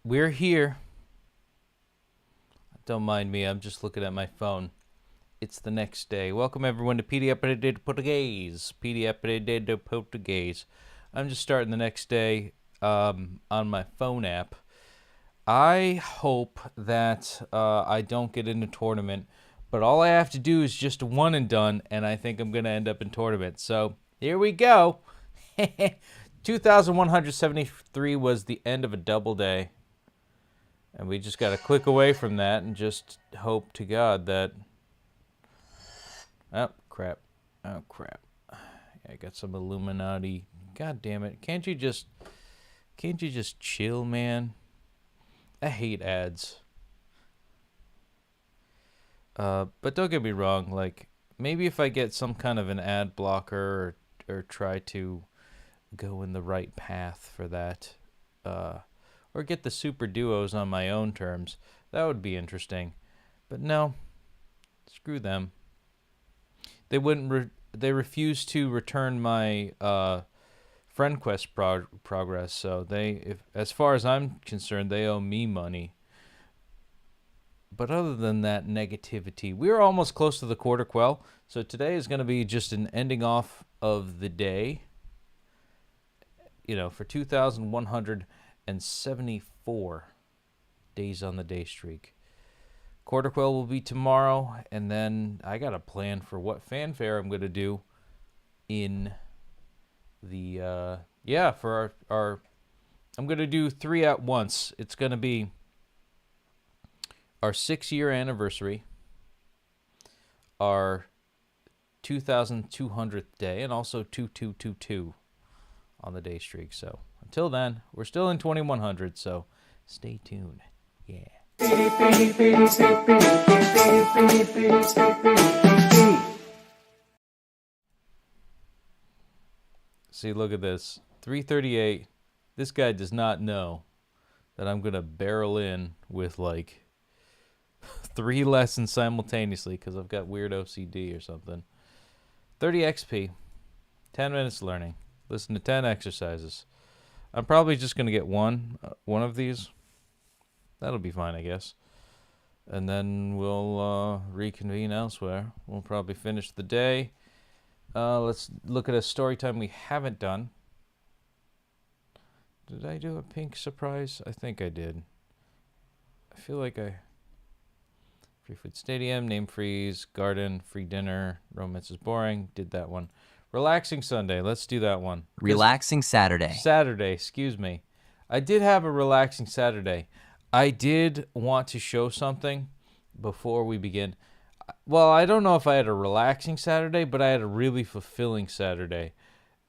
We're here. Don't mind me, I'm just looking at my phone. It's the next day. Welcome everyone to Petey Aprendendo Português. Petey Aprendendo Português. I'm just starting the next day on my phone app. I hope that I don't get in the tournament, but all I have to do is just one and done, and I think I'm going to end up in tournament. So here we go. 2,173 was the end of a double day. And we just got to click away from that and just hope to God that... Oh, crap. Oh, crap. Yeah, I got some Illuminati. God damn it. Can't you just chill, man? I hate ads. But don't get me wrong. Like, maybe if I get some kind of an ad blocker or try to go in the right path for that, or get the super duos on my own terms, that would be interesting. But no, screw them. They wouldn't. They refused to return my friend quest progress. So as far as I'm concerned, they owe me money. But other than that negativity, we're almost close to the quarter quell. So today is going to be just an ending off of the day. You know, for 2,174 days on the day streak. Quarter quell will be tomorrow, and then I got a plan for what fanfare I'm going to do in the, for our I'm going to do 3 at once. It's going to be our 6-year anniversary, our 2,200th day, and also 2222 on the day streak. So until then, we're still in 2100, so stay tuned. Yeah. See, look at this. 338. This guy does not know that I'm going to barrel in with like 3 lessons simultaneously because I've got weird OCD or something. 30 XP. 10 minutes learning. Listen to 10 exercises. I'm probably just going to get one of these. That'll be fine, I guess. And then we'll reconvene elsewhere. We'll probably finish the day. Let's look at a story time we haven't done. Did I do a pink surprise? I think I did. I feel like Free Food Stadium, Name Freeze, Garden, Free Dinner, Romance is Boring. Did that one. Relaxing Sunday. Let's do that one. Relaxing Saturday. Saturday, excuse me. I did have a relaxing Saturday. I did want to show something before we begin. Well, I don't know if I had a relaxing Saturday, but I had a really fulfilling Saturday.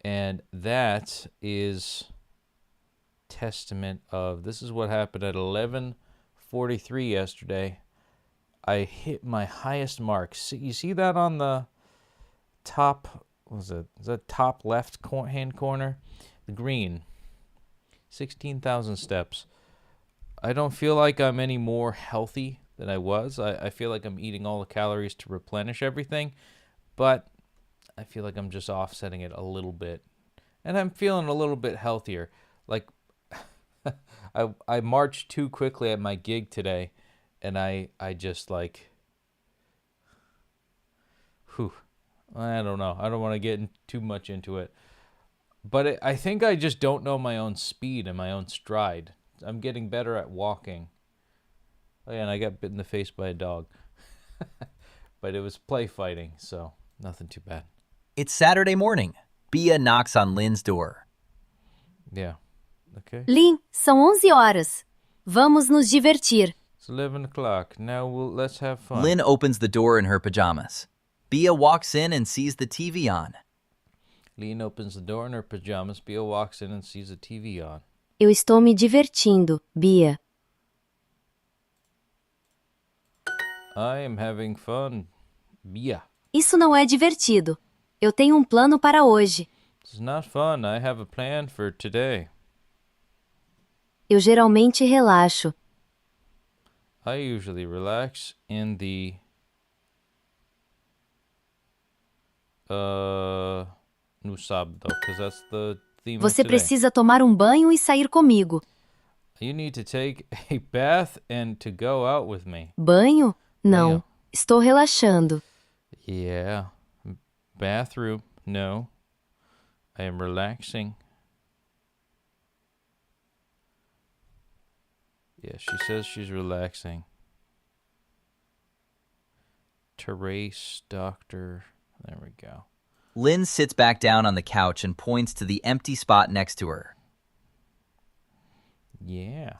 And that is testament of, this is what happened at 11:43 yesterday. I hit my highest mark. See, you see that on the top, is that top left hand corner? The green. 16,000 steps. I don't feel like I'm any more healthy than I was. I feel like I'm eating all the calories to replenish everything, but I feel like I'm just offsetting it a little bit. And I'm feeling a little bit healthier. Like, I marched too quickly at my gig today, and I just like, I don't know. I don't want to get too much into it. But I think I just don't know my own speed and my own stride. I'm getting better at walking. Oh yeah, and I got bit in the face by a dog. But it was play fighting, so nothing too bad. It's Saturday morning. Bia knocks on Lynn's door. Yeah. Okay. Lynn, são 11 horas. Vamos nos divertir. It's 11 o'clock. Now let's have fun. Lynn opens the door in her pajamas. Bia walks in and sees the TV on. Lynn opens the door in her pajamas. Bia walks in and sees the TV on. Eu estou me divertindo, Bia. I am having fun, Bia. Isso não é divertido. Eu tenho plano para hoje. This is not fun. I have a plan for today. Eu geralmente relaxo. I usually relax in the no sábado, because that's the theme Você of today. precisa tomar banho e sair comigo. You need to take a bath and to go out with me. Banho? Não. Banho. Estou relaxando. Yeah. Bathroom. No. I am relaxing. Yeah, she says she's relaxing. Therese, doctor. There we go. Lynn sits back down on the couch and points to the empty spot next to her. Yeah.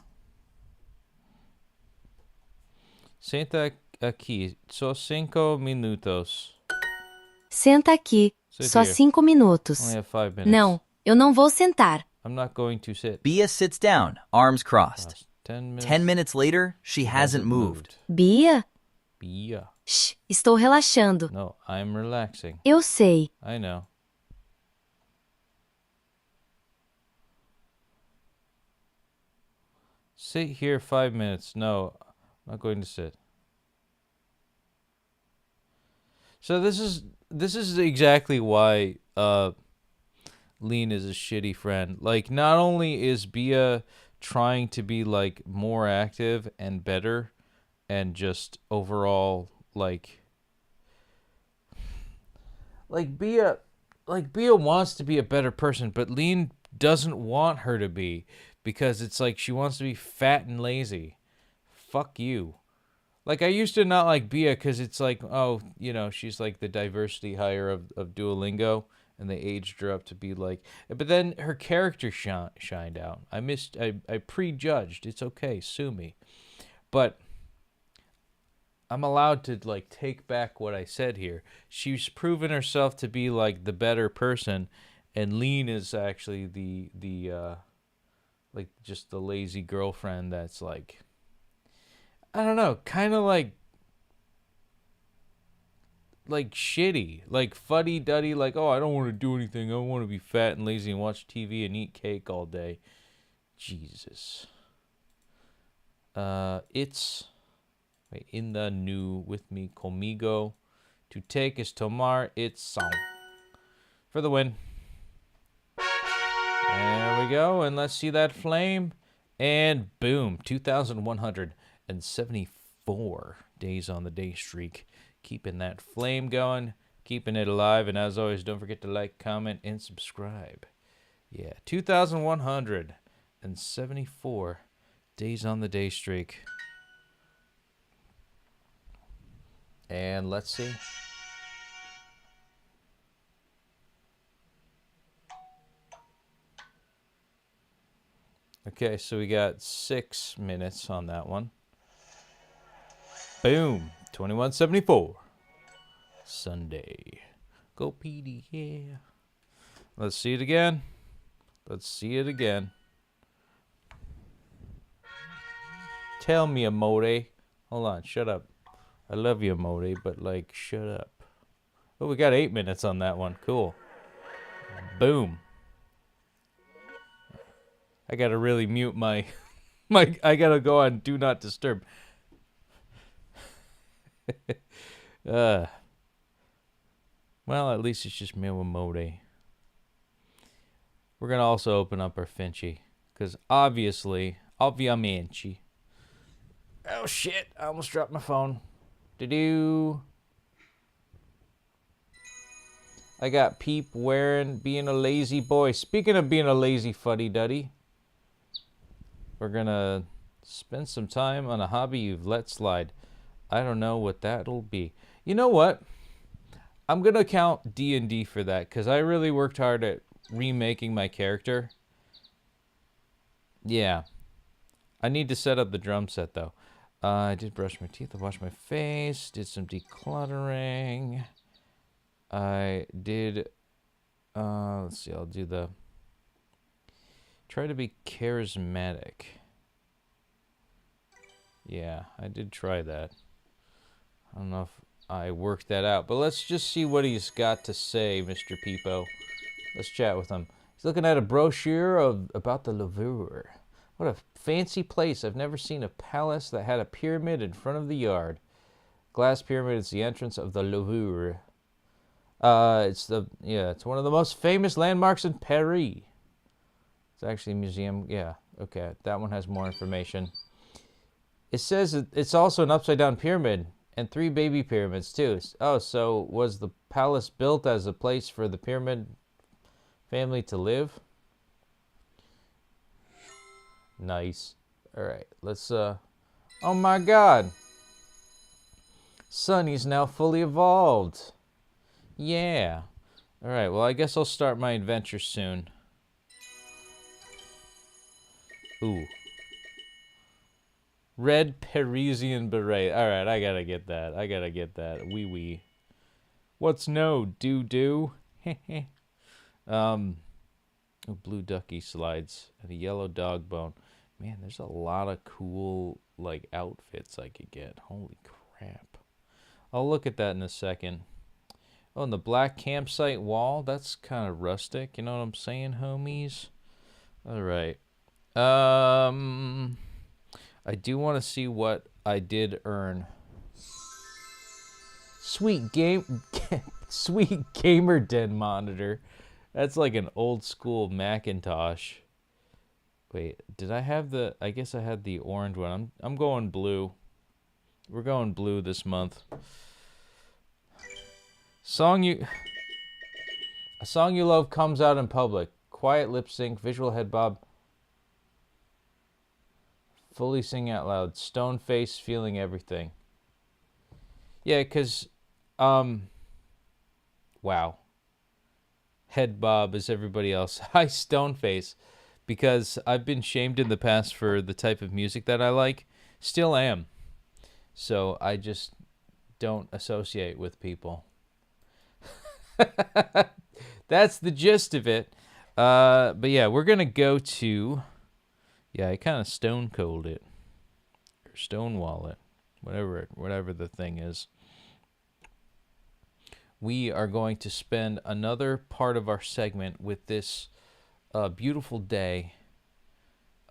Senta aqui. Só 5 minutos. Senta aqui. Sit Só here. 5 minutos. Only have 5 minutes. Não, eu não vou sentar. I'm not going to sit. Bia sits down, arms crossed. 10 minutes. 10 minutes later, she hasn't moved. Bia? Bia. Shh, estou relaxando. No, I'm relaxing. Eu sei. I know. Sit here 5 minutes. No, I'm not going to sit. So this is exactly why Lean is a shitty friend. Like, not only is Bia trying to be like more active and better and just overall like Bia wants to be a better person, but Lean doesn't want her to be, because it's like she wants to be fat and lazy. Fuck you. Like, I used to not like Bia because it's like, oh, you know, she's like the diversity hire of Duolingo, and they aged her up to be like, but then her character shined out. I prejudged. It's okay, sue me. But I'm allowed to like take back what I said here. She's proven herself to be like the better person, and Lean is actually the like just the lazy girlfriend that's like, I don't know, kind of like shitty, like fuddy-duddy, like, oh, I don't want to do anything. I want to be fat and lazy and watch TV and eat cake all day. Jesus. It's in the new with me, conmigo. To take is tomar, it's song. For the win. There we go, and let's see that flame. And boom, 2,174 days on the day streak. Keeping that flame going, keeping it alive, and as always, don't forget to like, comment, and subscribe. Yeah, 2,174 days on the day streak. And let's see. Okay, so we got 6 minutes on that one. Boom, 2174. Sunday. Go Petey, yeah. Let's see it again. Let's see it again. Tell me, Amore. Hold on, shut up. I love you, Amore, but like, shut up. Oh, we got 8 minutes on that one. Cool. Boom. I gotta really mute my I gotta go on Do Not Disturb. Well, at least it's just me and Mode. We're gonna also open up our Finchy, because obviously, obviamente. Oh shit! I almost dropped my phone. I got Peep wearing, being a lazy boy. Speaking of being a lazy fuddy-duddy, we're gonna spend some time on a hobby you've let slide. I don't know what that'll be. You know what? I'm gonna count D&D for that, because I really worked hard at remaking my character. Yeah. I need to set up the drum set, though. I did brush my teeth, I washed my face, did some decluttering. I did, let's see, I'll do the, try to be charismatic. Yeah, I did try that. I don't know if I worked that out, but let's just see what he's got to say, Mr. Peepo. Let's chat with him. He's looking at a brochure about the Louvre. What a fancy place. I've never seen a palace that had a pyramid in front of the yard. Glass pyramid is the entrance of the Louvre. It's one of the most famous landmarks in Paris. It's actually a museum. Yeah, Okay, that one has more information. It says it's also an upside-down pyramid and 3 baby pyramids, too. Oh, so was the palace built as a place for the pyramid family to live? Nice. All right, let's, oh my God. Sunny's now fully evolved. Yeah. All right, well, I guess I'll start my adventure soon. Ooh. Red Parisian beret. All right, I gotta get that. I gotta get that. Wee wee. What's no do? Blue ducky slides and a yellow dog bone. Man, there's a lot of cool like outfits I could get. Holy crap. I'll look at that in a second. Oh, and the black campsite wall. That's kind of rustic. You know what I'm saying, homies? All right. I do want to see what I did earn. Sweet gamer den monitor. That's like an old school Macintosh. Wait, did I have the? I guess I had the orange one. I'm going blue. We're going blue this month. A song you love comes out in public. Quiet lip sync, visual head bob. Fully sing out loud. Stone face, feeling everything. Yeah, because, wow. Head bob is everybody else. Hi, stone face. Because I've been shamed in the past for the type of music that I like. Still am. So I just don't associate with people. That's the gist of it. But yeah, we're going to go to... Yeah, I kind of stone cold it. Or stonewall it. Whatever the thing is. We are going to spend another part of our segment with this beautiful day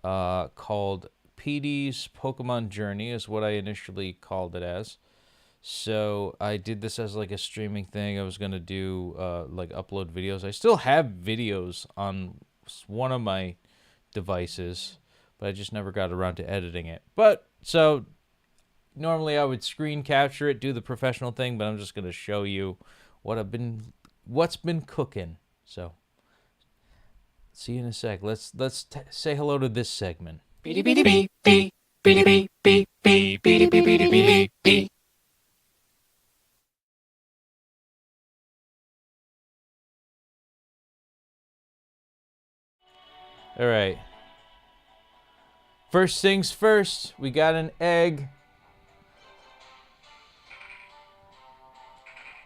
called Petey's Pokemon Journey is what I initially called it as. So I did this as like a streaming thing. I was going to do like upload videos. I still have videos on one of my devices, but I just never got around to editing it. But so normally I would screen capture it, do the professional thing, but I'm just going to show you what's been cooking. So see you in a sec. Let's say hello to this segment. All right. First things first, we got an egg.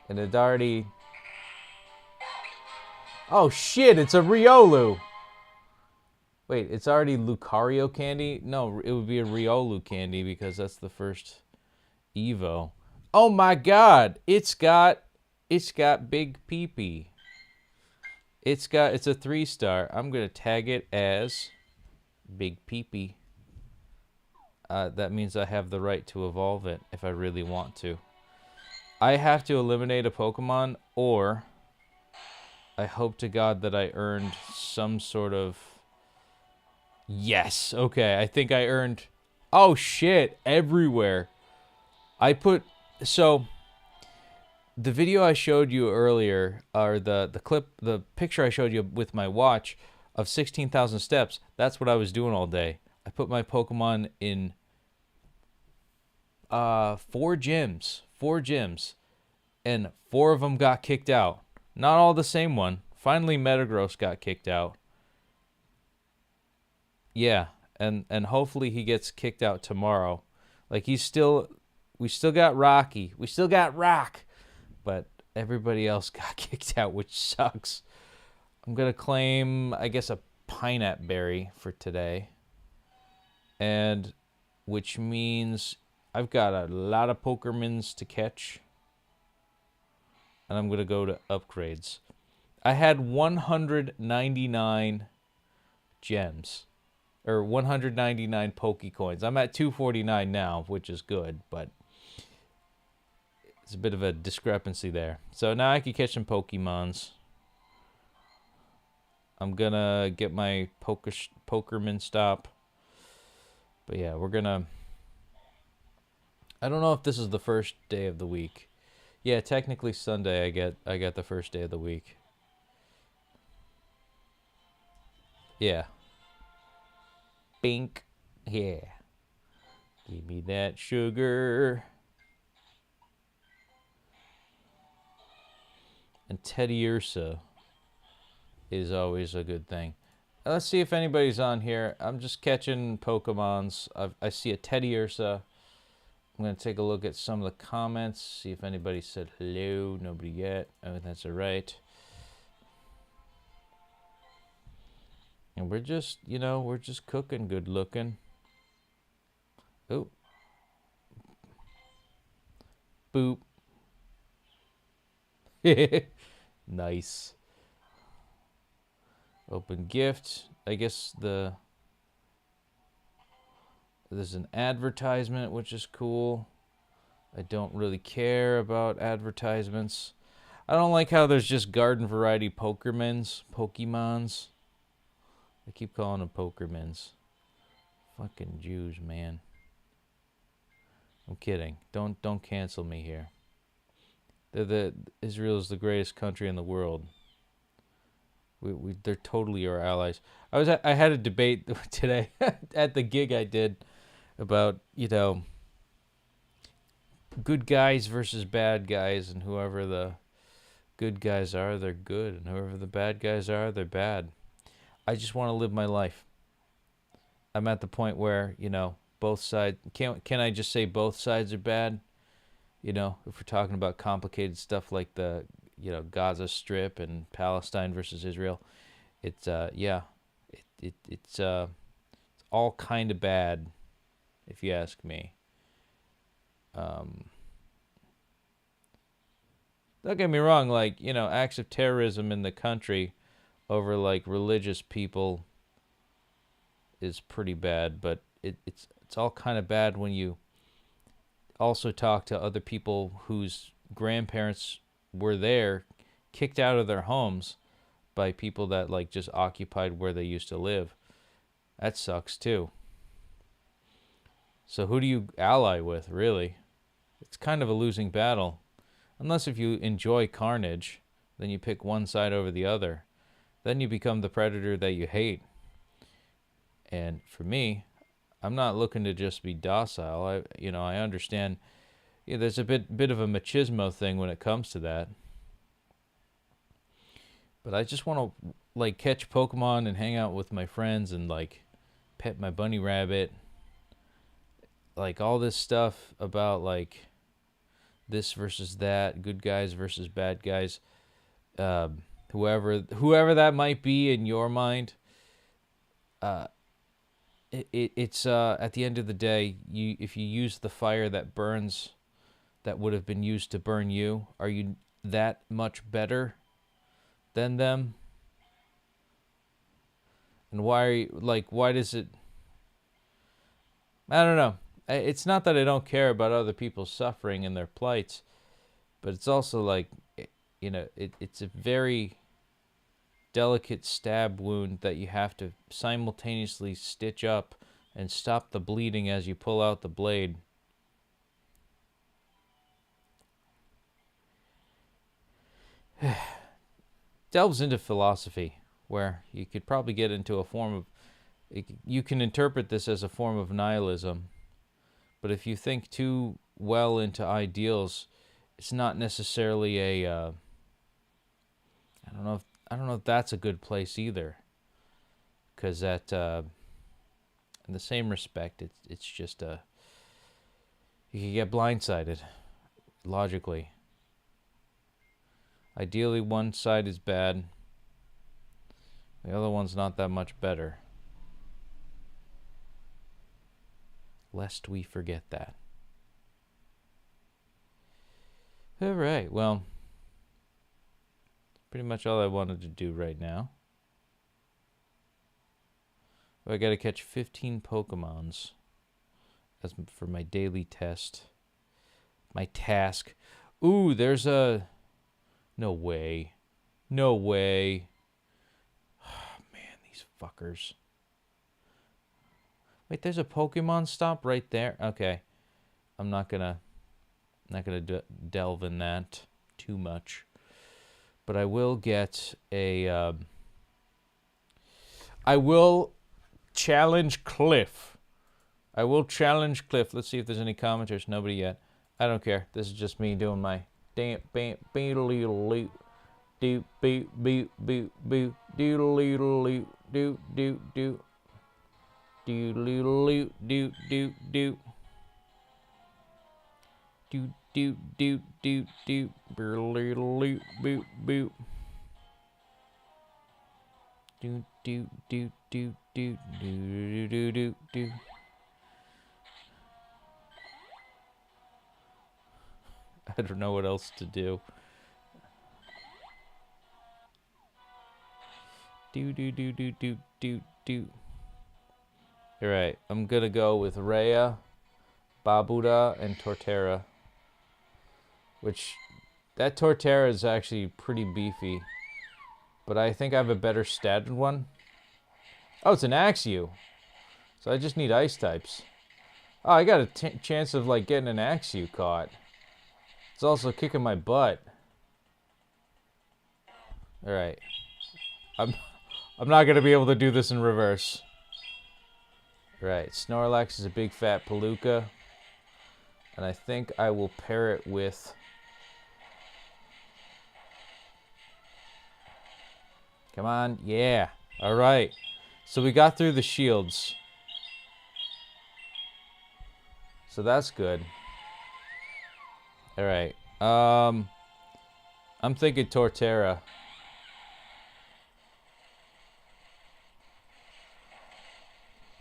And it already... Oh shit, it's a Riolu. Wait, it's already Lucario candy? No, it would be a Riolu candy because that's the first Evo. Oh my god, it's got big peepee. It's a 3-star. I'm gonna tag it as big peepee. That means I have the right to evolve it if I really want to. I have to eliminate a Pokemon, or I hope to God that I earned some sort of... Yes, okay, I think I earned... Oh shit, everywhere. So, the video I showed you earlier, or the picture I showed you with my watch of 16,000 steps, that's what I was doing all day. I put my Pokemon in 4 gyms, and 4 of them got kicked out. Not all the same one. Finally, Metagross got kicked out. Yeah, and hopefully he gets kicked out tomorrow. Like we still got Rocky. We still got Rock. But everybody else got kicked out, which sucks. I'm going to claim, I guess, a Pineapple Berry for today. And which means I've got a lot of Pokémons to catch. And I'm going to go to upgrades. I had 199 gems. Or 199 Pokecoins. I'm at 249 now, which is good, but it's a bit of a discrepancy there. So now I can catch some Pokemons. I'm gonna get my Pokerman stop. But yeah, we're gonna. I don't know if this is the first day of the week. Yeah, technically Sunday. I get the first day of the week. Yeah. Bink. Yeah. Give me that sugar. And Teddy Ursa is always a good thing. Let's see if anybody's on here. I'm just catching Pokemons. I see a Teddy Ursa. I'm going to take a look at some of the comments, see if anybody said hello. Nobody yet. Oh, that's all right. And we're just, we're just cooking, good looking. Oh. Boop. Nice. Open gift. I guess there's an advertisement, which is cool. I don't really care about advertisements. I don't like how there's just garden variety Pokemons. I keep calling them Pokermans. Fucking Jews, man. I'm kidding. Don't cancel me here. Israel is the greatest country in the world. They're totally our allies. I had a debate today at the gig I did about, good guys versus bad guys, and whoever the good guys are, they're good, and whoever the bad guys are, they're bad. I just want to live my life. I'm at the point where, both sides, can I just say both sides are bad? If we're talking about complicated stuff like the, Gaza Strip and Palestine versus Israel, it's it's all kind of bad, if you ask me. Don't get me wrong, acts of terrorism in the country over religious people is pretty bad, but it's all kind of bad when you also talk to other people whose grandparents were there, kicked out of their homes by people that just occupied where they used to live. That sucks too. So who do you ally with, really? It's kind of a losing battle. Unless if you enjoy carnage, then you pick one side over the other. Then you become the predator that you hate. And for me, I'm not looking to just be docile. I understand. Yeah, there's a bit of a machismo thing when it comes to that. But I just want to catch Pokemon and hang out with my friends and pet my bunny rabbit. All this stuff about this versus that, good guys versus bad guys. Whoever that might be in your mind. It's at the end of the day, if you use the fire that burns, that would have been used to burn you, are you that much better than them? And why does it? I don't know. It's not that I don't care about other people's suffering and their plights, but it's also it's a very delicate stab wound that you have to simultaneously stitch up and stop the bleeding as you pull out the blade. Delves into philosophy, where you could probably get into a form of, you can interpret this as a form of nihilism, but if you think too well into ideals, it's not necessarily a I don't know if that's a good place either, because that in the same respect, it's just you can get blindsided logically. Ideally, one side is bad, the other one's not that much better. Lest we forget that. All right, well, pretty much all I wanted to do right now. I got to catch 15 Pokemons as for my daily test. My task. Ooh, there's a... No way. No way. Fuckers. Wait, there's a Pokemon stop right there. Okay, I'm not gonna delve in that too much, but I will get a. I will challenge Cliff. Let's see if there's any commenters. Nobody yet. I don't care. This is just me doing my damn bam beedle do boot boot boot boot doodle doodle do do do do do do do do do do do do do boot boot boot do do do do do do do do do. I don't know what else to do. Do do do do do do do. All right, I'm gonna go with Rhea, Babuda, and Torterra. Which, that Torterra is actually pretty beefy, but I think I have a better statted one. Oh, it's an Axew. So I just need ice types. Oh, I got a chance of like getting an Axew caught. It's also kicking my butt. All right, I'm not gonna be able to do this in reverse. All right, Snorlax is a big fat Palooka, and I think I will pair it with. Come on, yeah. All right, so we got through the shields, so that's good. All right, I'm thinking Torterra.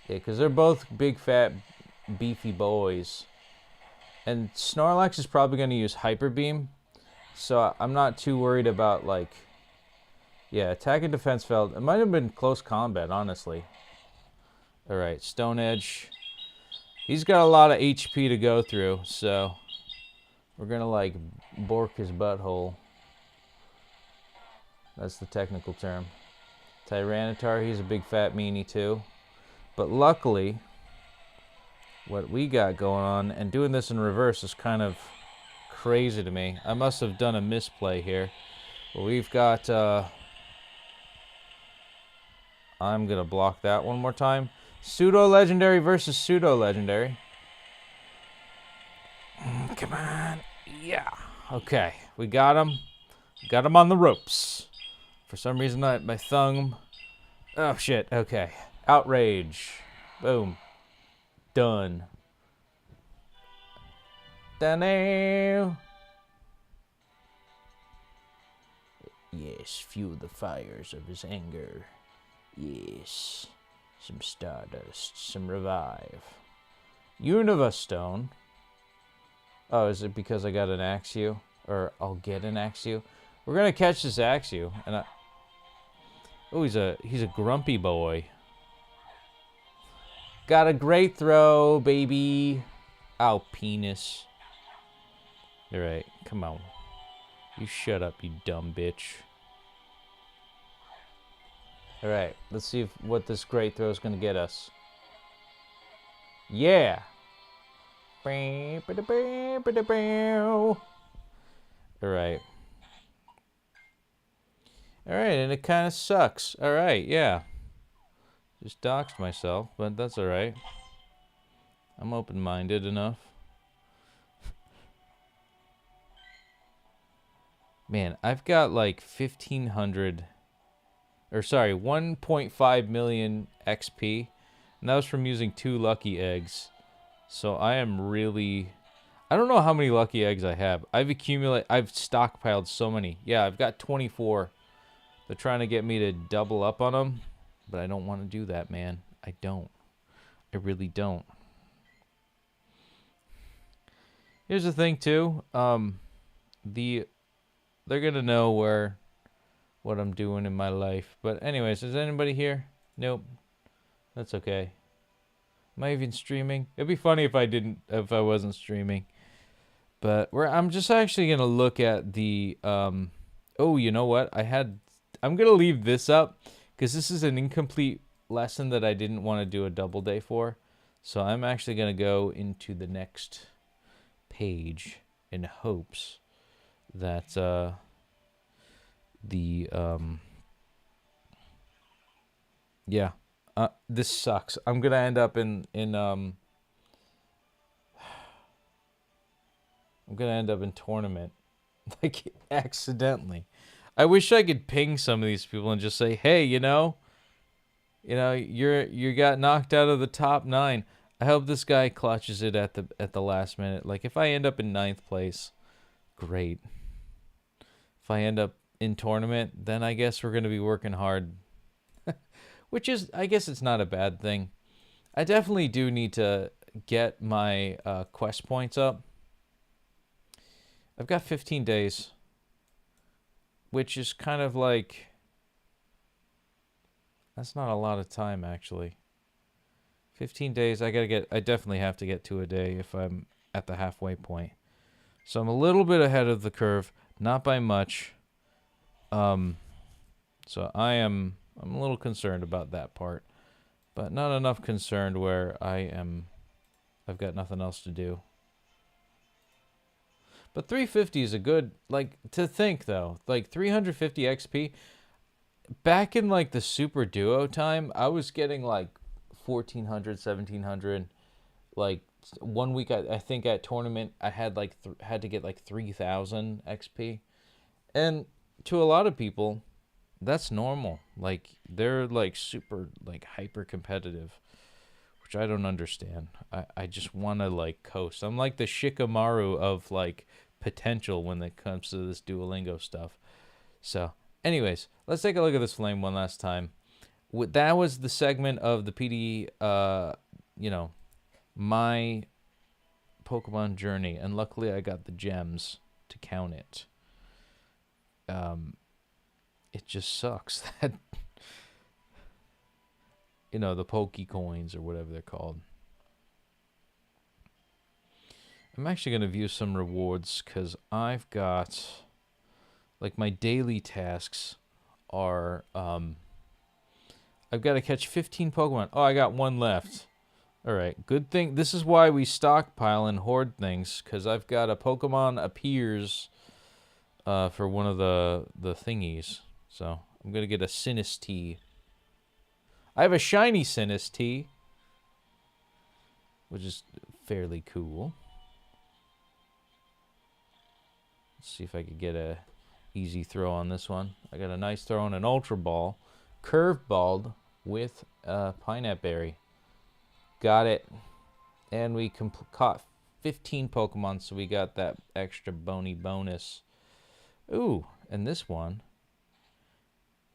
Yeah, because they're both big, fat, beefy boys. And Snorlax is probably going to use Hyper Beam. So I'm not too worried about, like... Yeah, attack and defense failed. It might have been close combat, honestly. Alright, Stone Edge. He's got a lot of HP to go through, so... We're going to, like, bork his butthole. That's the technical term. Tyranitar, he's a big, fat meanie, too. But luckily, what we got going on, and doing this in reverse is kind of crazy to me. I must have done a misplay here. But we've got, I'm going to block that one more time. Pseudo-legendary versus pseudo-legendary. Come on. Yeah. Okay. We got him. Got him on the ropes. For some reason, my thumb... Oh, shit. Okay. Outrage. Boom. Done. Done. Yes, fuel the fires of his anger. Yes. Some Stardust. Some Revive. Unova Stone. Oh, is it because I got an Axew? Or I'll get an Axew? We're gonna catch this Axew. And oh, he's a grumpy boy. Got a great throw, baby. Ow, penis. Alright, come on. You shut up, you dumb bitch. Alright, let's see what this great throw is going to get us. Yeah! Alright. Alright, and it kind of sucks. Alright, yeah. Just doxed myself, but that's alright. I'm open-minded enough. Man, I've got like 1,500... Or sorry, 1.5 million XP. And that was from using 2 lucky eggs. So I am really... I don't know how many lucky eggs I have. I've stockpiled so many. Yeah, I've got 24. They're trying to get me to double up on them. But I don't want to do that, man. I don't. I really don't. Here's the thing, too. They're going to know what I'm doing in my life. But anyways, is anybody here? Nope. That's okay. Am I even streaming? It'd be funny if I wasn't streaming. But I'm just actually going to look at the... oh, you know what? I'm going to leave this up. Because this is an incomplete lesson that I didn't want to do a double day for. So I'm actually going to go into the next page in hopes that this sucks. I'm going to end up in tournament like accidentally. I wish I could ping some of these people and just say, "Hey, you got knocked out of the top 9. I hope this guy clutches it at the last minute. Like if I end up in 9th place, great. If I end up in tournament, then I guess we're going to be working hard." Which is, I guess it's not a bad thing. I definitely do need to get my quest points up. I've got 15 days, which is kind of like, that's not a lot of time actually. 15 days, I definitely have to get to a day if I'm at the halfway point. So I'm a little bit ahead of the curve, not by much. So I'm a little concerned about that part, but not enough concerned where I've got nothing else to do. But 350 is a good, like, to think though, like 350 XP. Back in like the Super Duo time, I was getting like 1400, 1700. Like 1 week, I think at tournament, I had like had to get like 3000 XP. And to a lot of people, that's normal. Like they're like super like hyper competitive, which I don't understand. I just want to like coast. I'm like the Shikamaru of like potential when it comes to this Duolingo stuff. So anyways, let's take a look at this flame one last time. That was the segment of the PD, my Pokemon journey, and luckily I got the gems to count it. It just sucks that, the Pokecoins or whatever they're called. I'm actually going to view some rewards because I've got, like, my daily tasks are, I've got to catch 15 Pokemon. Oh, I got 1 left. All right, good thing. This is why we stockpile and hoard things, because I've got a Pokemon appears for one of the thingies. So I'm going to get a Sinistee. I have a shiny Sinistee, which is fairly cool. Let's see if I could get a easy throw on this one. I got a nice throw on an Ultra Ball. Curveballed with Pineapple Berry. Got it. And we caught 15 Pokemon, so we got that extra bony bonus. Ooh, and this one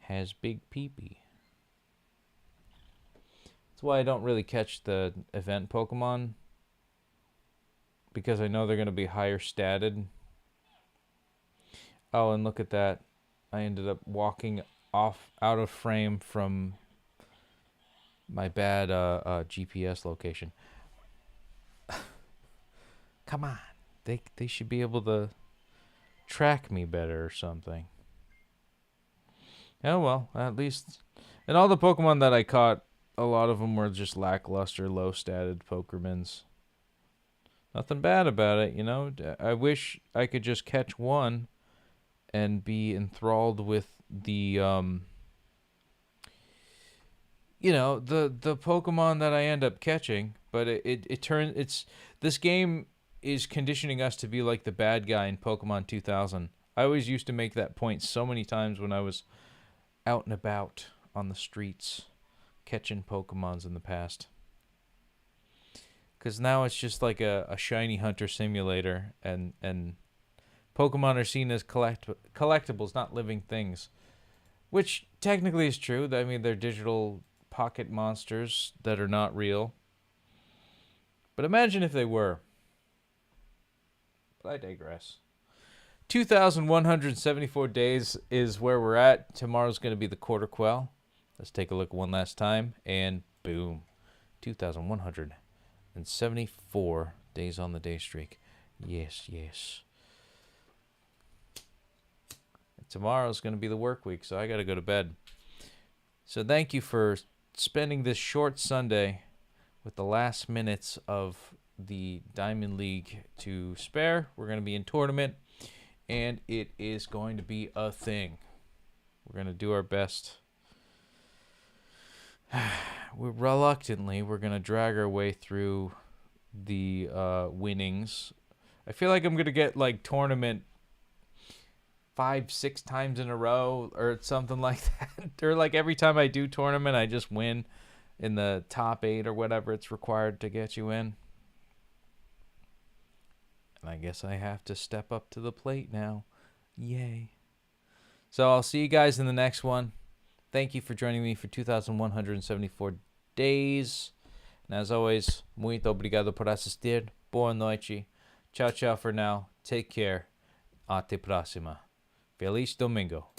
has Big Peepee. That's why I don't really catch the event Pokemon, because I know they're going to be higher statted. Oh, and look at that. I ended up walking out of frame from my bad GPS location. Come on. They should be able to track me better or something. Oh, well, at least. And all the Pokemon that I caught, a lot of them were just lackluster, low-statted Pokemons. Nothing bad about it, I wish I could just catch one and be enthralled with the the Pokemon that I end up catching, but this game is conditioning us to be like the bad guy in Pokemon 2000. I always used to make that point so many times when I was out and about on the streets catching Pokemons in the past. Because now it's just like a shiny hunter simulator, and Pokemon are seen as collectibles, not living things. Which technically is true. I mean, they're digital pocket monsters that are not real. But imagine if they were. But I digress. 2,174 days is where we're at. Tomorrow's going to be the quarter quell. Let's take a look one last time. And boom. 2,174 days on the day streak. Yes, yes. Tomorrow's going to be the work week, so I got to go to bed. So thank you for spending this short Sunday with the last minutes of the Diamond League to spare. We're going to be in tournament, and it is going to be a thing. We're going to do our best. Reluctantly, we're going to drag our way through the winnings. I feel like I'm going to get like tournament 5-6 times in a row or something like that. Or like every time I do tournament, I just win in the top 8 or whatever it's required to get you in. And I guess I have to step up to the plate now. Yay. So I'll see you guys in the next one. Thank you for joining me for 2,174 days. And as always, muito obrigado por assistir. Boa noite. Ciao, ciao for now. Take care. Até próxima. Feliz domingo.